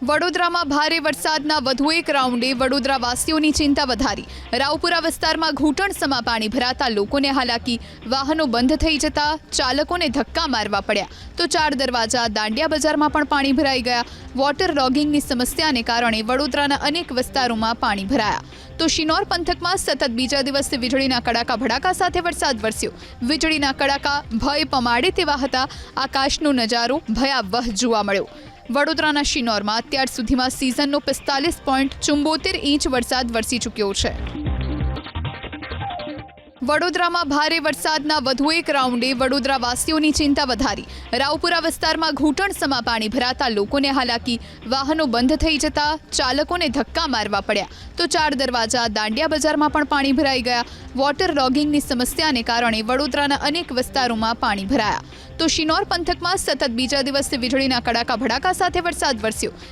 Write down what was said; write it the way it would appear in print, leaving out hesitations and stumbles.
વડોદરામાં ભારે વરસાદના વધુ એક રાઉન્ડે વડોદરાવાસીઓની ચિંતા વધારી। રાવપુરા વિસ્તારમાં ઘૂંટણસમા પાણી ભરાતા લોકોને હાલાકી, વાહનો બંધ થઈ જતા ચાલકોને ધક્કા મારવા પડ્યા તો ચાર દરવાજા દાંડિયા બજારમાં પણ પાણી ભરાઈ ગયા। વોટર લોગિંગની સમસ્યાને કારણે વડોદરાના અનેક વિસ્તારોમાં પાણી ભરાયા તો શિનોર પંથકમાં સતત બીજા દિવસે વીજળીના કડાકા ભડાકા સાથે વરસાદ વરસ્યો। વીજળીના કડાકા ભય પમાડે તેવા હતા। આકાશનો નજારો ભયાવહ જોવા મળ્યો। વડોદરાના શિનોરમાં અત્યાર સુધીમાં સિઝનનો 45.74 ઇંચ વરસાદ વરસી ચૂક્યો છે। વડોદરામાં ભારે વરસાદના વધુ એક રાઉન્ડે વડોદરાવાસીઓની ચિંતા વધારી। રાવપુરા વિસ્તારમાં ઘૂંટણસમા પાણી ભરાતા લોકોને હાલાકી, વાહનો બંધ થઈ જતા ચાલકોને ધક્કા મારવા પડ્યા તો ચાર દરવાજા દાંડિયા બજારમાં પણ પાણી ભરાઈ ગયા। વોટર લોગિંગની સમસ્યાને કારણે વડોદરાના અનેક વિસ્તારોમાં પાણી ભરાયા તો શિનોર પંથકમાં સતત બીજા દિવસે વીજળીના કડાકા ભડાકા સાથે વરસાદ વરસ્યો।